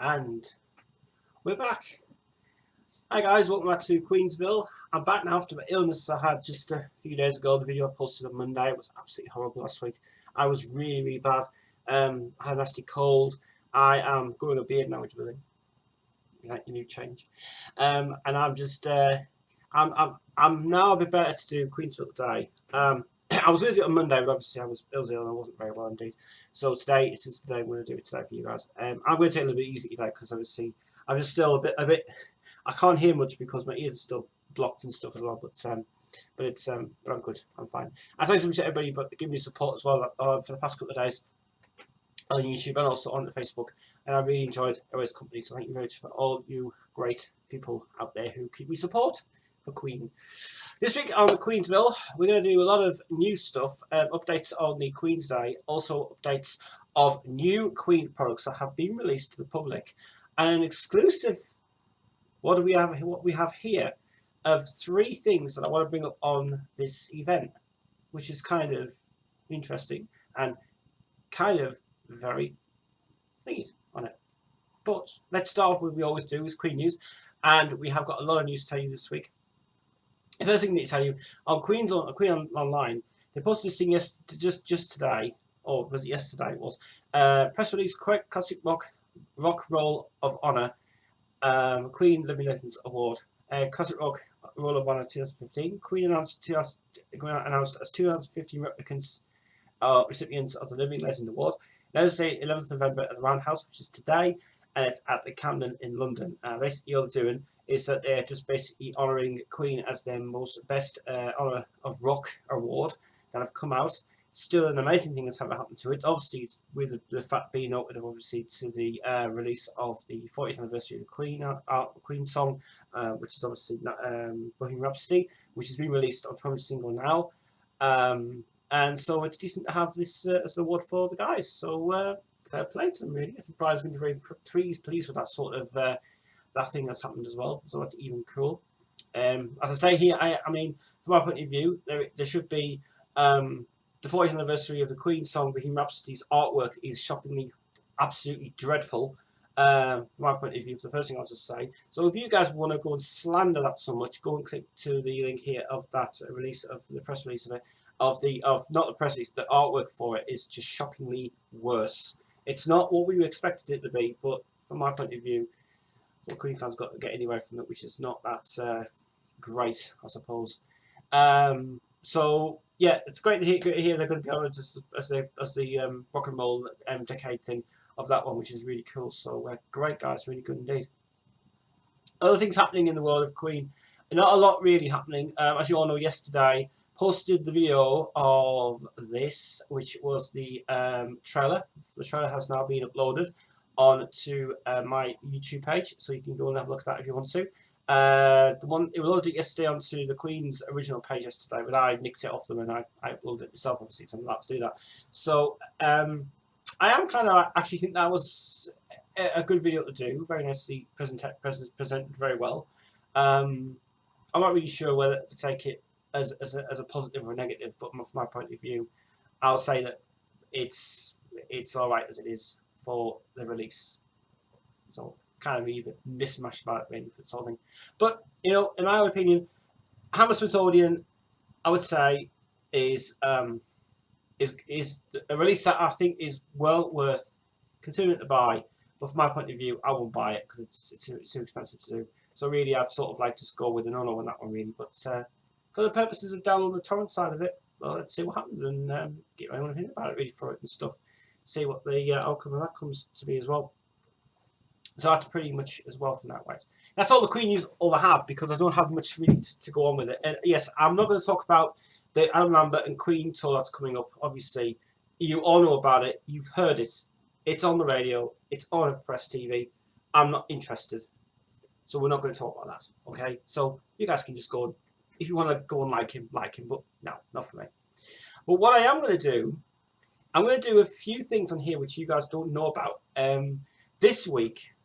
And we're back. Hi guys, welcome back to Queensville. I'm back now after my illness I had just a few days ago. The video I posted on Monday, it was absolutely horrible last week. I was really bad. I had a nasty cold. I am growing a beard now, which is like your new change. And I'm just I'm now a bit better to do Queensville today. I was going to do it on Monday, but obviously I was ill and I wasn't very well indeed. So today, this is the day I'm going to do it today for you guys. I'm going to take it a little bit easy today because obviously I'm just still a bit. I can't hear much because my ears are still blocked and stuff as well. But I'm good. I'm fine. I thank so much to everybody, but giving me support as well for the past couple of days on YouTube and also on the Facebook. And I really enjoyed everybody's company. So thank you very much for all you great people out there who keep me support for Queen. This week on Queensville, we're going to do a lot of new stuff, updates on the Queensday, also updates of new Queen products that have been released to the public, and an exclusive. What we have here of 3 things that I want to bring up on this event, which is kind of interesting and kind of very neat on it. But let's start off with what we always do, is Queen news, and we have got a lot of news to tell you this week. The first thing I need to tell you, on Queen Online, they posted this thing just today, or was it yesterday? It was press release, classic rock roll of honor, Queen Living Legends Award, classic rock roll of honor 2015. Queen announced as 215 recipients of the Living Legend Award. Thursday, 11th November at the Roundhouse, which is today, and it's at the Camden in London. Basically, all they're doing is that they're just basically honouring Queen as their best honour of rock award that have come out. Still an amazing thing that's ever happened to it. Obviously, with the fact being noted, obviously, to the release of the 40th anniversary of the Queen song, which is obviously Bohemian Rhapsody, which has been released on 12 single now. And so it's decent to have this as an award for the guys. So fair play to them, really. I'm surprised I'm very pleased with that sort of that thing that's happened as well. So that's even cool. As I say here, I mean, from my point of view, there should be the 40th anniversary of the Queen song, Bohemian Rhapsody's artwork is shockingly, absolutely dreadful. From my point of view, for the first thing I'll just say. So if you guys want to go and slander that so much, go and click to the link here of that release of the press release of it. Not the press release, the artwork for it is just shockingly worse. It's not what we expected it to be, but from my point of view, what Queen fans got to get anywhere from it, which is not that great, I suppose. So yeah, it's great to hear they're going to be honoured as the rock and roll decade thing of that one, which is really cool. So great guys, really good indeed. Other things happening in the world of Queen, not a lot really happening. As you all know, yesterday posted the video of this, which was the trailer. The trailer has now been uploaded onto my YouTube page, so you can go and have a look at that if you want to. It was loaded yesterday onto the Queen's original page yesterday, but I nicked it off them and I uploaded it myself, obviously, because I'm allowed to do that. So I am kind of actually think that was a good video to do. Very nicely presented very well. I'm not really sure whether to take it as a positive or a negative, but from my point of view, I'll say that it's all right as it is for the release. So kind of either mismatched about it really for this whole thing. But you know, in my opinion, Hammersmithodian, I would say, is a release that I think is well worth considering to buy. But from my point of view, I won't buy it because it's too expensive to do. So really, I'd sort of like to go with an no on that one really. But for the purposes of downloading the torrent side of it, well, let's see what happens and get my own opinion about it really for it and stuff. See what the outcome of that comes to be as well. So that's pretty much as well from that way. That's all the Queen news all I have, because I don't have much really to go on with it. And yes, I'm not going to talk about the Adam Lambert and Queen tour that's coming up. Obviously, you all know about it. You've heard it. It's on the radio. It's on press TV. I'm not interested. So we're not going to talk about that. Okay? So you guys can just go and, if you want to go and like him. But no, not for me. But what I am going to do, I'm going to do a few things on here which you guys don't know about. This week,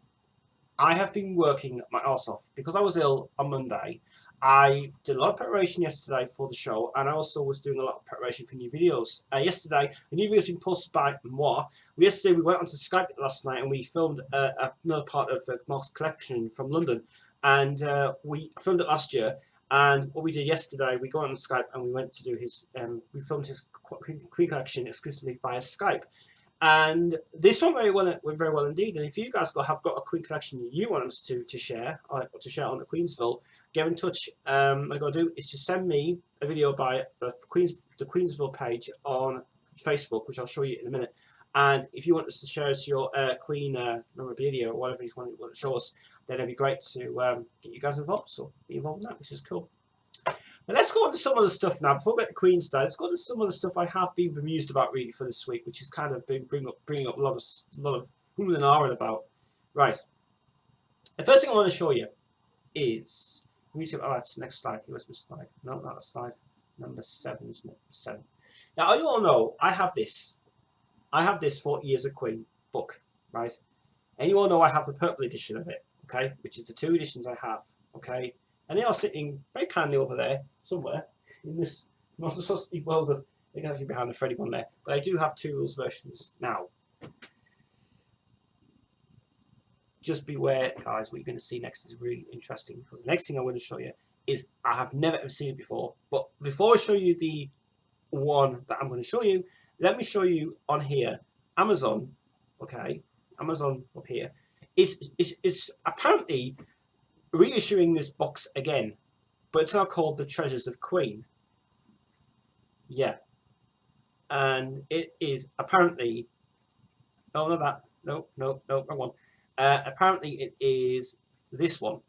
I have been working my arse off because I was ill on Monday. I did a lot of preparation yesterday for the show, and I also was doing a lot of preparation for new videos. Yesterday, a new video has been posted by moi. Yesterday, we went onto Skype last night and we filmed another part of Mark's collection from London, and we filmed it last year. And what we did yesterday, we got on Skype and we went to do his. We filmed his Queen collection exclusively via Skype. And this went very well indeed. And if you guys have got a Queen collection you want us to share, or to share on the Queensville, get in touch. All you got to do is just send me a video by the Queensville page on Facebook, which I'll show you in a minute. And if you want us to share us your Queen memorabilia or whatever you want to show us, then it'd be great to get you guys involved. So be involved in that, which is cool. But let's go on to some of the stuff now. Before we get to Queensday, let's go on to some of the stuff I have been bemused about really for this week, which has kind of been bringing up a lot of whom and ahhing about. Right. The first thing I want to show you is, let me see. Oh, that's the next slide. Here's my slide. No, not a slide. Number 7, isn't it? 7. Now, you all know I have this. I have this 40 Years of Queen book, right? And you all know I have the purple edition of it, okay, which is the 2 editions I have, okay. And they are sitting very kindly over there, somewhere, in this monstrosity world of, they're actually behind the Freddy one there. But I do have 2 rules versions now. Just beware, guys, what you're going to see next is really interesting. Because the next thing I want to show you is, I have never ever seen it before. But before I show you the one that I'm going to show you, let me show you on here, Amazon, okay, Amazon up here, is apparently reissuing this box again, but it's now called The Treasures of Queen. Yeah. And it is apparently, oh, not that, no, wrong one. Apparently it is this one.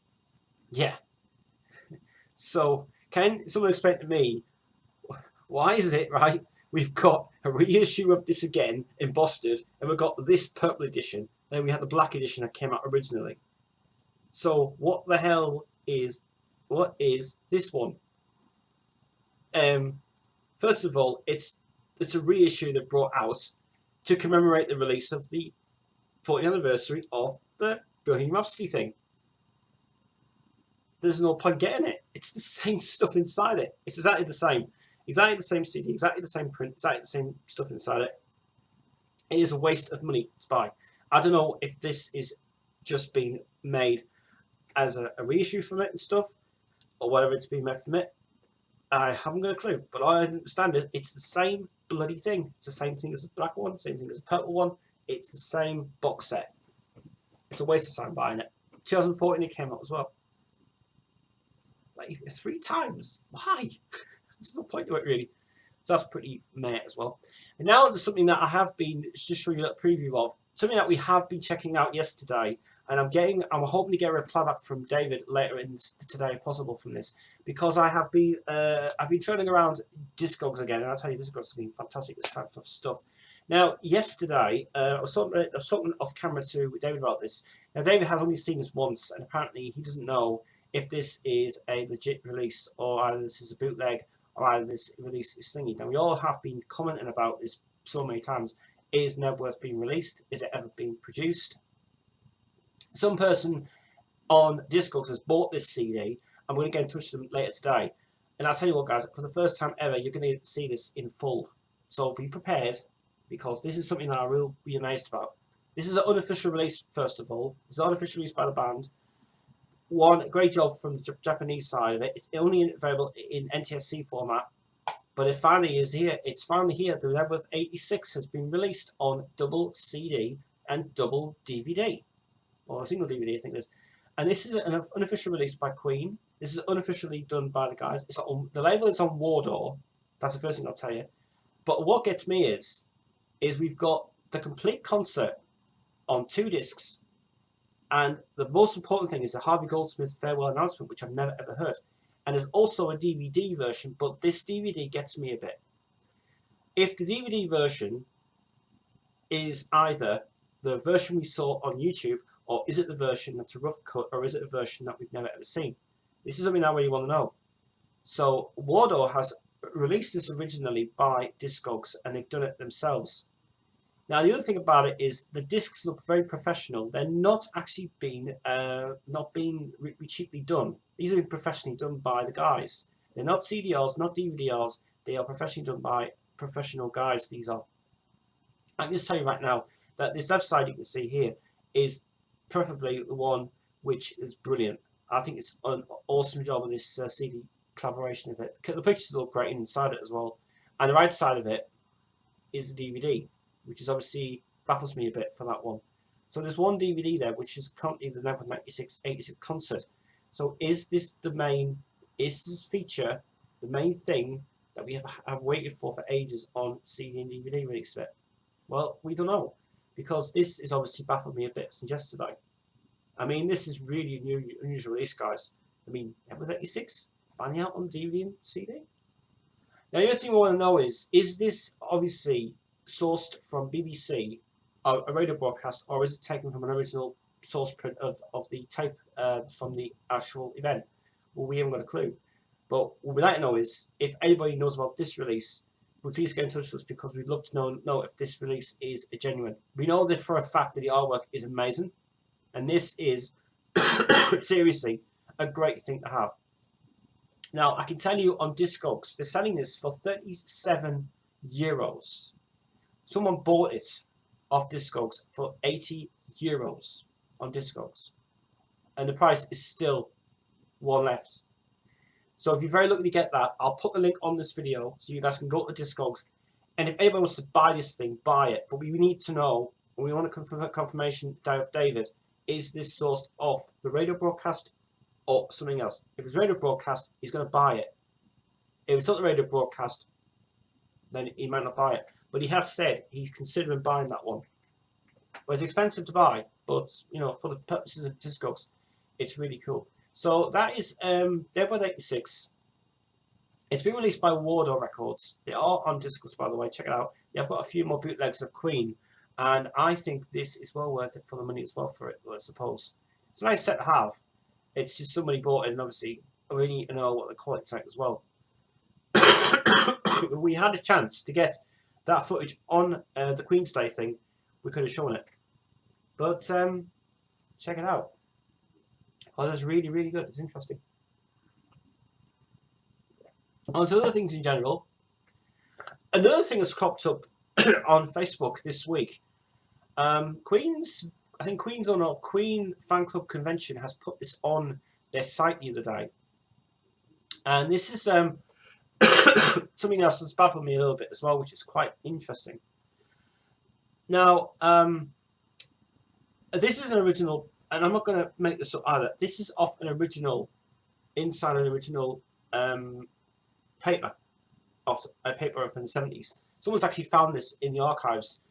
Yeah. So, can someone explain to me, why is it, right, we've got a reissue of this again, embossed, and we've got this purple edition, then we had the black edition that came out originally. So what the hell is, what is this one? First of all, it's a reissue that brought out to commemorate the release of the 40th anniversary of the Bohemian Rhapsody thing. There's no point getting it. It's the same stuff inside it. It's exactly the same. Exactly the same CD, exactly the same print, exactly the same stuff inside it. It is a waste of money to buy. I don't know if this is just being made as a reissue from it and stuff, or whatever it's been made from it. I haven't got a clue, but I understand it. It's the same bloody thing. It's the same thing as the black one, same thing as the purple one. It's the same box set. It's a waste of time buying it. 2014 it came out as well. Like 3 times. Why? There's no point to it really. So that's pretty meh as well. And now there's something that I have been just showing you a little preview of. Something that we have been checking out yesterday, and I'm hoping to get a reply back from David later in today if possible from this, because I've been turning around Discogs again, and I'll tell you, Discogs has been fantastic this type of stuff. Now yesterday I was talking off camera to David about this. Now David has only seen this once, and apparently he doesn't know if this is a legit release or either this is a bootleg or either this release is thingy. Now we all have been commenting about this so many times. Is Knebworth being released? Is it ever being produced? Some person on Discogs has bought this CD. I'm going to get in touch with them later today. And I'll tell you what, guys, for the first time ever, you're going to see this in full. So be prepared, because this is something that I will be amazed about. This is an unofficial release, first of all. It's an unofficial release by the band. One, great job from the Japanese side of it. It's only available in NTSC format. But it finally is here. It's finally here. The Knebworth 86 has been released on double CD and double DVD. Or a single DVD, I think it is. And this is an unofficial release by Queen. This is unofficially done by the guys. It's on, the label is on Wardour. That's the first thing I'll tell you. But what gets me is we've got the complete concert on 2 discs. And the most important thing is the Harvey Goldsmith farewell announcement, which I've never ever heard. And there's also a DVD version, but this DVD gets me a bit. If the DVD version is either the version we saw on YouTube, or is it the version that's a rough cut, or is it a version that we've never ever seen? This is something I really want to know. So Wardour has released this originally by Discogs, and they've done it themselves. Now the other thing about it is the discs look very professional. They're not actually being cheaply done. These are being professionally done by the guys. They're not CDRs, not DVDRs. They are professionally done by professional guys. These are. I can just tell you right now that this left side you can see here is preferably the one which is brilliant. I think it's an awesome job of this CD collaboration of it. The pictures look great inside it as well. And the right side of it is the DVD, which is obviously baffles me a bit for that one. So there's one DVD there, which is currently the Knebworth 86 concert. So is this feature the main thing that we have waited for ages on CD and DVD release of it? Well, we don't know, because this has obviously baffled me a bit since yesterday. I mean, this is really an unusual release, guys. I mean, Knebworth 86 finally out on DVD and CD. Now, the other thing we want to know is this obviously sourced from BBC, a radio broadcast, or is it taken from an original source print of the tape from the actual event? Well, we haven't got a clue. But what we'd like to know is, if anybody knows about this release, would please get in touch with us, because we'd love to know if this release is a genuine. We know that for a fact that the artwork is amazing, and this is seriously a great thing to have. Now, I can tell you on Discogs, they're selling this for €37. Someone bought it off Discogs for €80 on Discogs. And the price is still one left. So if you're very lucky to get that, I'll put the link on this video so you guys can go to Discogs. And if anybody wants to buy this thing, buy it. But we need to know, and we want to confirm confirmation of David, is this sourced off the radio broadcast or something else? If it's radio broadcast, he's going to buy it. If it's not the radio broadcast, then he might not buy it. But he has said he's considering buying that one. But it's expensive to buy, but you know, for the purposes of Discogs, it's really cool. So that is Knebworth 86. It's been released by Wardo Records. They are on Discogs, by the way. Check it out. They've got a few more bootlegs of Queen, and I think this is well worth it for the money as well for it, I suppose. It's a nice set to have. It's just somebody bought it, and obviously we need to know what the quality's like as well. We had a chance to get that footage on the Queensday thing. We could have shown it, but check it out. Oh, it's really, really good. It's interesting. On to other things in general. Another thing that's cropped up on Facebook this week. Queen Fan Club Convention has put this on their site the other day, and this is something else that's baffled me a little bit as well, which is quite interesting. Now, this is an original, and I'm not going to make this up either. This is off an original, inside an original paper, off a paper from the 70s. Someone's actually found this in the archives,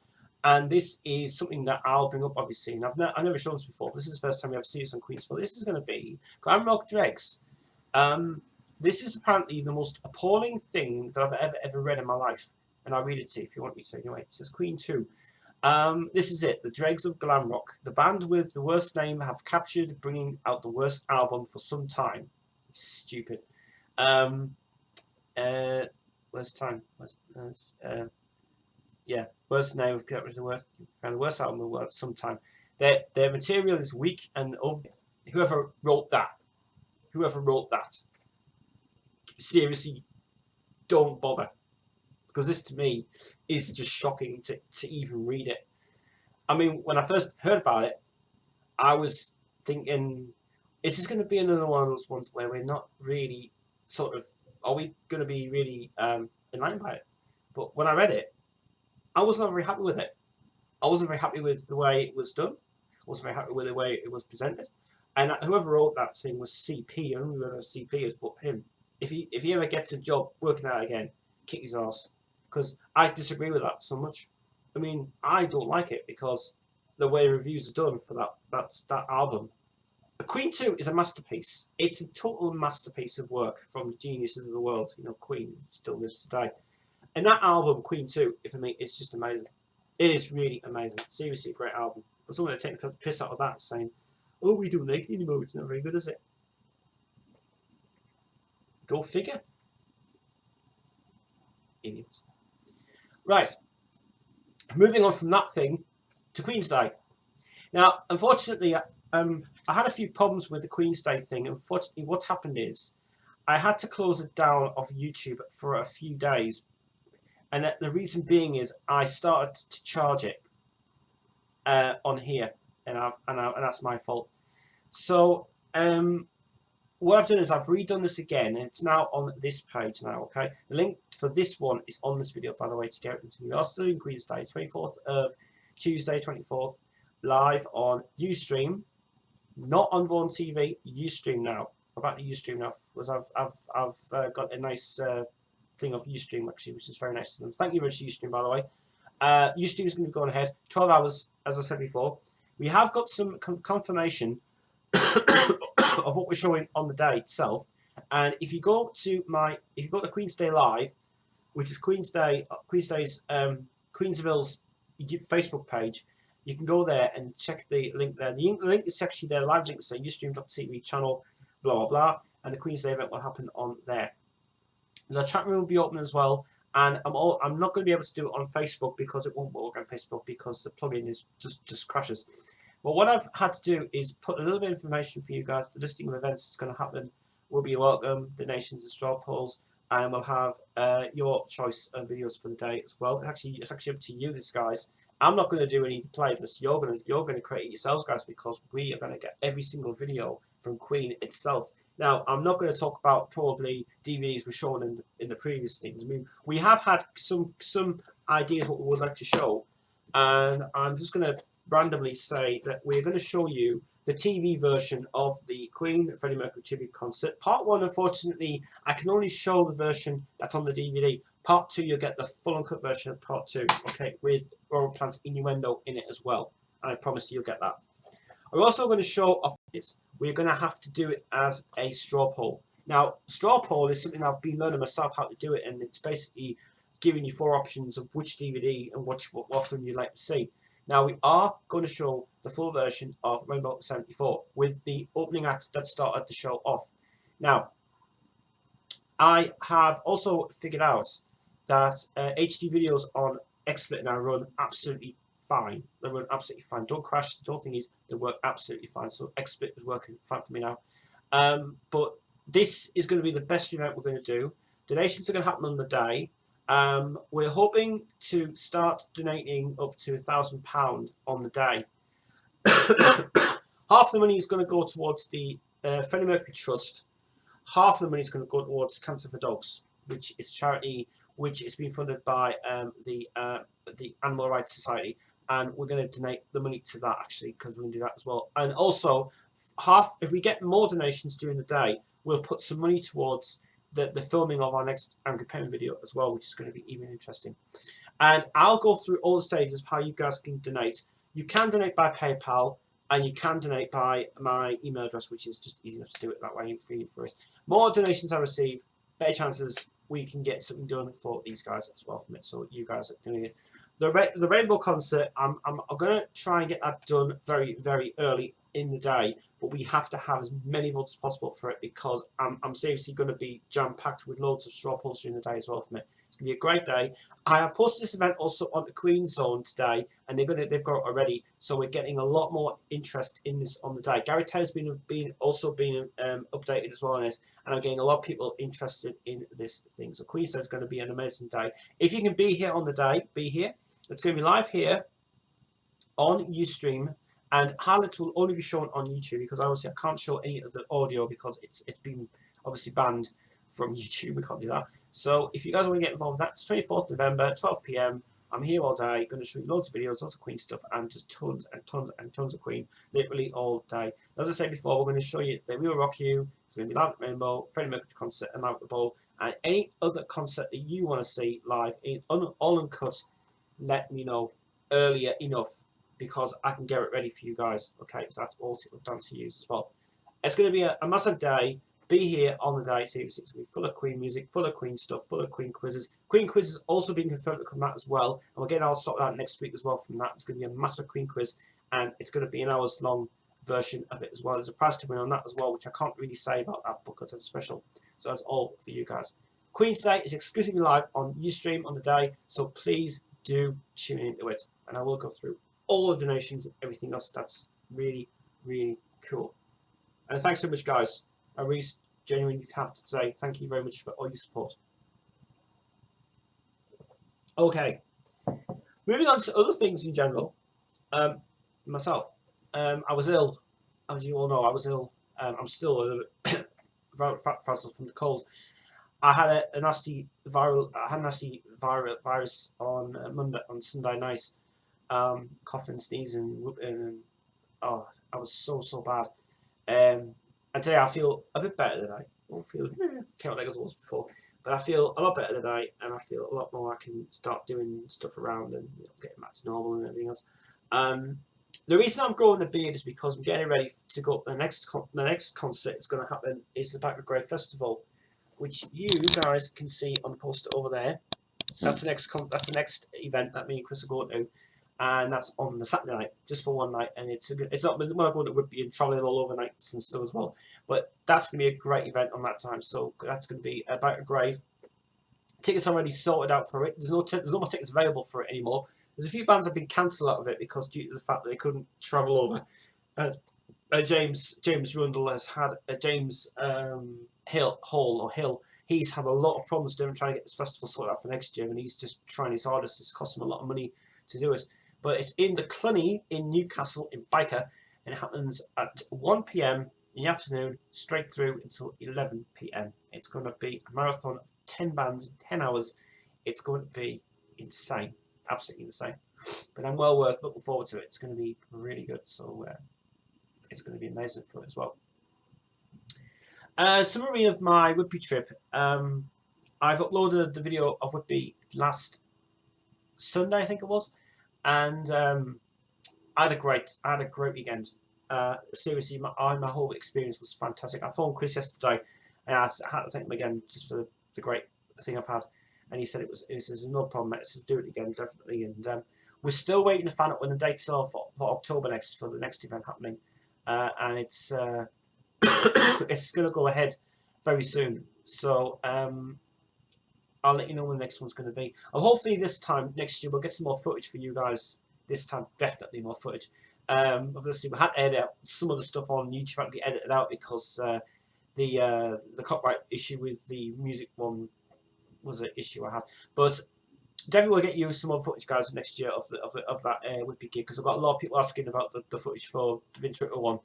and this is something that I'll bring up, obviously. And I've never shown this before. This is the first time we ever see this on Queensville. This is going to be Glam Rock Dregs. This is apparently the most appalling thing that I've ever read in my life, and I'll read it to you if you want me to. Anyway, it says Queen 2. This is it, the Dregs of Glam Rock. The band with the worst name have captured bringing out the worst album for some time. Stupid. Worst time. Yeah, worst name of the worst album of some time. Their material is weak, and whoever wrote that, seriously, don't bother. Because this to me is just shocking to even read it. I mean, when I first heard about it, I was thinking, is this going to be another one of those ones where we're not really sort of, are we going to be really enlightened by it? But when I read it, I was not very happy with it. I wasn't very happy with the way it was done. I wasn't very happy with the way it was presented. And whoever wrote that thing was CP. I don't know whether CP is, but him. If he ever gets a job working out again, kick his ass. Because I disagree with that so much. I mean, I don't like it because the way reviews are done for that album. Queen 2 is a masterpiece. It's a total masterpiece of work from the geniuses of the world. You know, Queen still lives today. And that album, Queen 2, for me, it's just amazing. It is really amazing. Seriously, a great album. But someone that takes the piss out of that saying, oh, we don't like it anymore, it's not very good, is it? Go figure. Idiots. Right. moving on from that thing to Queensday. Now, unfortunately, I had a few problems with the Queensday thing. Unfortunately, what's happened is I had to close it down off YouTube for a few days, and the reason being is I started to charge it on here, and that's my fault. So what I've done is I've redone this again, and it's now on this page now. Okay, the link for this one is on this video, by the way. To get it, we are still in Queensday, 24th of Tuesday, 24th, live on Ustream, not on Vaughan TV. Ustream now. About the Ustream now, because I've got a nice thing of Ustream actually, which is very nice to them. Thank you very much, Ustream, by the way. Ustream is going to be going ahead 12 hours, as I said before. We have got some confirmation of what we're showing on the day itself, and if you go to Queensday Live, which is Queensday's Queensville's Facebook page, you can go there and check the link there. The link is actually there, live link, so ustream.tv channel, blah blah blah, and the Queensday event will happen on there. The chat room will be open as well, and I'm not going to be able to do it on Facebook because it won't work on Facebook because the plugin is just crashes. But what I've had to do is put a little bit of information for you guys. The listing of events that's going to happen will be welcome, donations and straw polls, and we'll have your choice of videos for the day as well. It's actually up to you, this guys. I'm not going to do any of the playlists. You're going to create it yourselves, guys, because we are going to get every single video from Queen itself. Now, I'm not going to talk about probably DVDs we're showing in the previous things. I mean, we have had some ideas what we would like to show, and I'm just going to randomly say that we're going to show you the TV version of the Queen Freddie Mercury tribute concert. Part 1, unfortunately, I can only show the version that's on the DVD. Part 2, you'll get the full uncut version of Part 2, okay, with Robert Plant's innuendo in it as well. And I promise you'll get that. We're also going to show off this. We're going to have to do it as a straw poll. Now, straw poll is something I've been learning myself how to do it, and it's basically giving you 4 options of which DVD and what film you'd like to see. Now, we are going to show the full version of Rainbow 74 with the opening act that started the show off. Now, I have also figured out that HD videos on XSplit now run absolutely fine. They run absolutely fine. Don't crash. The whole thing is they work absolutely fine. So XSplit is working fine for me now. But this is going to be the best event we're going to do. Donations are going to happen on the day. We're hoping to start donating up to £1,000 on the day. Half the money is going to go towards the Freddie Mercury Trust. Half the money is going to go towards Cancer for Dogs, which is charity which is being funded by the Animal Rights Society, and we're going to donate the money to that actually, because we're going to do that as well. And also, if we get more donations during the day, we'll put some money towards the filming of our next Angry Penguin video as well, which is going to be even interesting. And I'll go through all the stages of how you guys can donate. You can donate by PayPal, and you can donate by my email address, which is just easy enough to do it that way for us. More donations I receive, better chances we can get something done for these guys as well from it. So you guys are doing it. The Rainbow concert, I'm going to try and get that done very, very early in the day, but we have to have as many votes as possible for it, because I'm seriously going to be jam-packed with loads of straw polls during the day as well for me. It's going to be a great day. I have posted this event also on the Queen Zone today, and they've got it already, so we're getting a lot more interest in this on the day. Gary Taylor's also been updated as well on this, and I'm getting a lot of people interested in this thing. So Queensday is going to be an amazing day. If you can be here on the day, be here. It's going to be live here on Ustream, and highlights will only be shown on YouTube, because obviously I can't show any of the audio because it's been obviously banned from YouTube. We can't do that. So if you guys want to get involved, that's 24th November, 12 PM. I'm here all day, going to show you loads of videos, lots of Queen stuff, and just tons and tons and tons of Queen, literally all day. As I said before, we're going to show you They Will Rock You. It's going to be live at Rainbow, Freddie Mercury concert, and live at the Bowl, and any other concert that you want to see live, all uncut. Let me know earlier enough, because I can get it ready for you guys. Okay, so that's all down to you as well. It's going to be a massive day. Be here on the day. See, it's going to be full of Queen music, full of Queen stuff, full of Queen quizzes. Queen quizzes also being confirmed to come out as well, and we'll get all sorted out next week as well from that. It's going to be a massive Queen quiz, and it's going to be an hours long version of it as well. There's a prize to win on that as well, which I can't really say about that because it's special. So that's all for you guys. Queensday is exclusively live on Ustream on the day, so please do tune into it, and I will go through all the donations and everything else. That's really, really cool. And thanks so much, guys. I really genuinely have to say thank you very much for all your support. Okay, moving on to other things in general. Myself, I was ill. As you all know, I was ill. I'm still a little bit frazzled from the cold. I had a nasty virus on Sunday night. Coughing, sneezing, whooping, and oh, I was so bad. And today I feel a bit better than I don't feel chaotic as I was before, but I feel a lot better tonight, and I feel a lot more. I can start doing stuff around and getting back to normal and everything else. The reason I'm growing the beard is because I'm getting ready to go. The next concert is going to happen is the Back of Grey Festival, which you guys can see on the poster over there. That's the next event that me and Chris are going to, and that's on the Saturday night, just for one night. And it's not we're going to Whitby and travelling all over nights and stuff as well. But that's going to be a great event on that time. So that's going to be Back of Grey. Tickets are already sorted out for it. There's no more tickets available for it anymore. There's a few bands that have been cancelled out of it because due to the fact that they couldn't travel over. James Rundle has had James Hill. He's had a lot of problems doing trying to get this festival sorted out for next year, and he's just trying his hardest. It's cost him a lot of money to do it. But it's in the Cluny in Newcastle in Byker, and it happens at 1 p.m. in the afternoon, straight through until 11 p.m. It's going to be a marathon of 10 bands in 10 hours. It's going to be insane. Absolutely insane, but I'm well worth looking forward to it. It's going to be really good, so it's going to be amazing for it as well. Summary of my Whitby trip. I've uploaded the video of Whitby last Sunday, I think it was, and I had a great weekend. Seriously, my whole experience was fantastic. I phoned Chris yesterday, and I had to thank him again just for the great thing I've had. And he said it was no problem, mate. Let's do it again, definitely. And we're still waiting to find out when the dates are for October next, for the next event happening. And it's it's going to go ahead very soon. So I'll let you know when the next one's going to be. And hopefully this time next year we'll get some more footage for you guys. This time, definitely more footage. Obviously, we had to edit out some of the stuff on YouTube. Had to be edited out because the copyright issue with the music one was an issue I had, but definitely we'll get you some more footage, guys, next year of that Whitby gig, because I've got a lot of people asking about the footage for the Vince one,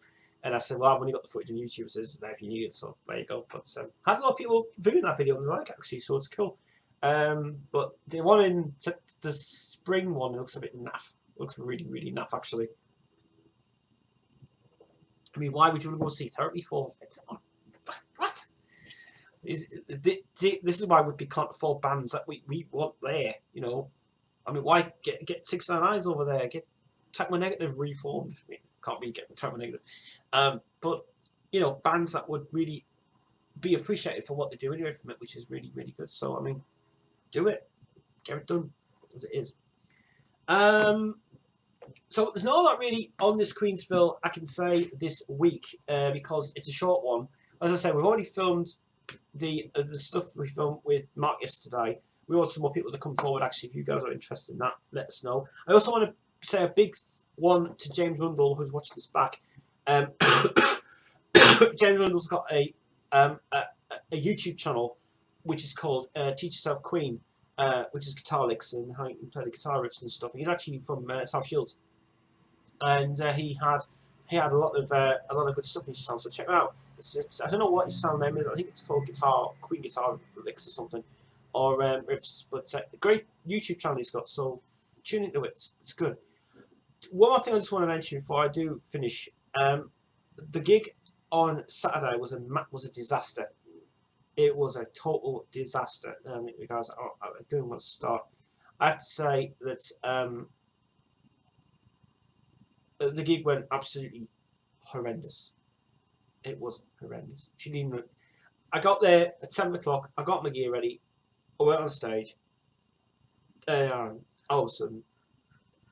and I said, well, I've only got the footage on YouTube, so it's there if you need it. So there you go. But had a lot of people viewing that video and they like it, actually, so it's cool. But the one in the spring one looks a bit naff. Looks really naff, actually. I mean, why would you want to go see Therapy for? What? This is why we can't afford bands that we want there, you know. I mean, why get 69 Eyes over there? Get Tacmo Negative reformed. I mean, can't really get Tacmo Negative. But, you know, bands that would really be appreciated for what they do anyway from it, which is really good. So, I mean, do it. Get it done as it is. So there's not a lot really on this Queensville I can say this week because it's a short one. As I say, we've already filmed the stuff we filmed with Mark yesterday. We want some more people to come forward. Actually, if you guys are interested in that, let us know. I also want to say a big one to James Rundle, who's watching this back. James Rundle's got a YouTube channel which is called Teach Yourself Queen, which is guitar licks and how you can play the guitar riffs and stuff. He's actually from South Shields, and he had a lot of good stuff in his channel. So check it out. I don't know what his channel name is. I think it's called Queen Guitar Licks or something, or riffs. But a great YouTube channel he's got. So tune into it. It's good. One more thing I just want to mention before I do finish. The gig on Saturday was a disaster. It was a total disaster. Guys, I don't want to start. I have to say that the gig went absolutely horrendous. It was horrendous. She didn't even. I got there at 7 o'clock. I got my gear ready. I went on stage. All of a sudden,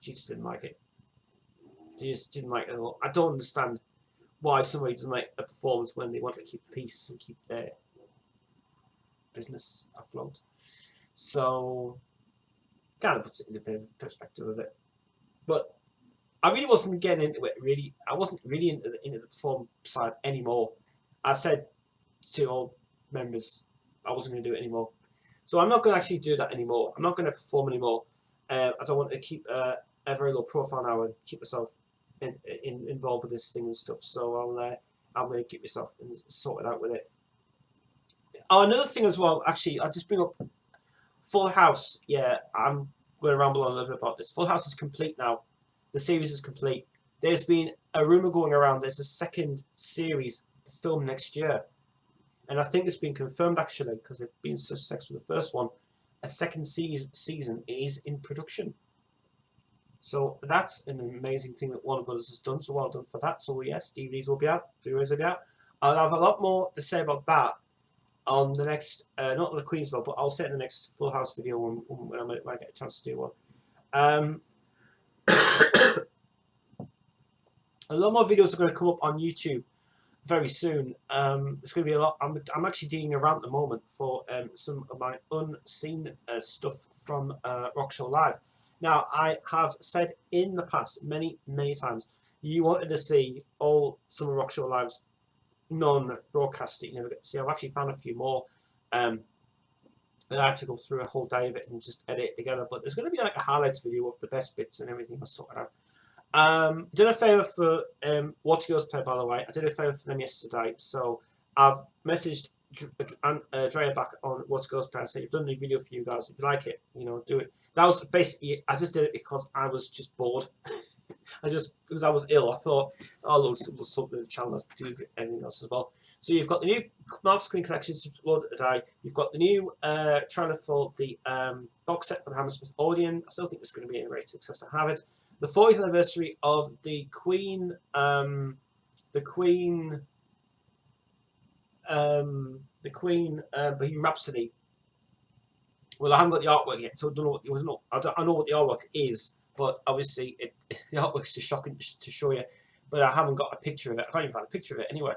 she just didn't like it. She just didn't like it at all. I don't understand why somebody doesn't like a performance when they want to keep peace and keep their business afloat. So kind of puts it in the perspective of it. But I really wasn't getting into it. Really, I wasn't really into the perform side anymore. I said to all members I wasn't going to do it anymore. So I'm not going to actually do that anymore. I'm not going to perform anymore, as I want to keep a very low profile now and keep myself involved with this thing and stuff. So I'm going to keep myself sorted out with it. Oh, another thing as well. Actually, I'll just bring up Full House. Yeah, I'm going to ramble on a little bit about this. Full House is complete now. The series is complete. There's been a rumor going around. There's a second series filmed next year. And I think it's been confirmed actually, because they've been such success with the first one. A second season is in production. So that's an amazing thing that Warner Brothers has done. So well done for that. So yes, DVDs will be out, Blu-rays will be out. I'll have a lot more to say about that on the next, not on the Queensville, but I'll say it in the next Full House video when I get a chance to do one. A lot more videos are going to come up on YouTube very soon. There's going to be a lot. I'm actually digging around at the moment for some of my unseen stuff from Rock Show Live. Now, I have said in the past many times, you wanted to see some of Rock Show Live's non-broadcasts that you never get to see. I've actually found a few more. And I have to go through a whole day of it and just edit it together. But there's going to be like a highlights video of the best bits and everything I'll sort it out. Did a favour for Watch Girls Play, by the way. I did a favour for them yesterday, so I've messaged Drea back on Watch Girls Play. I said, you've done a new video for you guys. If you like it, do it. That was basically, I just did it because I was just bored. Because I was ill, I thought, oh, there's something in the channel to do with everything else as well. So you've got the new Mark Screen collections loaded today. You've got the new trailer for the box set for the Hammersmith Odeon. I still think it's going to be a great success to have it. The 40th anniversary of the Queen Bohemian Rhapsody. Well, I haven't got the artwork yet, so I don't know. I know what the artwork is, but obviously the artwork's just shocking to show you. But I haven't got a picture of it. I can't even find a picture of it anyway.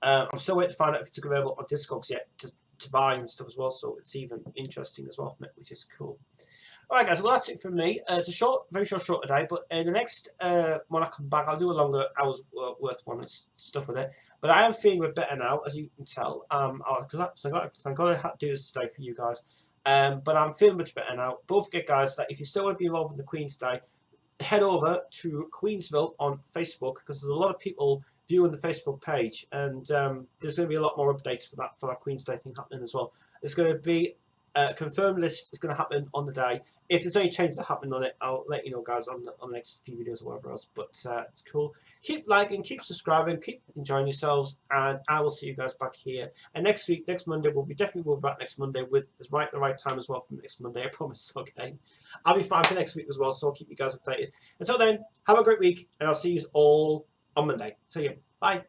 I'm still waiting to find out if it's available on Discogs yet to buy and stuff as well. So it's even interesting as well, which is cool. Alright guys, well that's it from me. It's a very short today, but in the next when I come back, I'll do a longer hours worth one and stuff with it. But I am feeling a bit better now, as you can tell. Thank God I had to do this today for you guys. But I'm feeling much better now. Don't forget guys, that if you still want to be involved in the Queensday, head over to Queensville on Facebook, because there's a lot of people viewing the Facebook page, and there's going to be a lot more updates for that Queensday thing happening as well. There's going to be confirmed list is going to happen on the day. If there's any changes that happen on it, I'll let you know guys on the next few videos or whatever else. But it's cool. Keep liking, keep subscribing, keep enjoying yourselves, and I will see you guys back here. And next Monday, we'll be back next Monday with the right time as well for next Monday, I promise. Okay, I'll be fine for next week as well, so I'll keep you guys updated. Until then, have a great week, and I'll see you all on Monday. See you. Bye.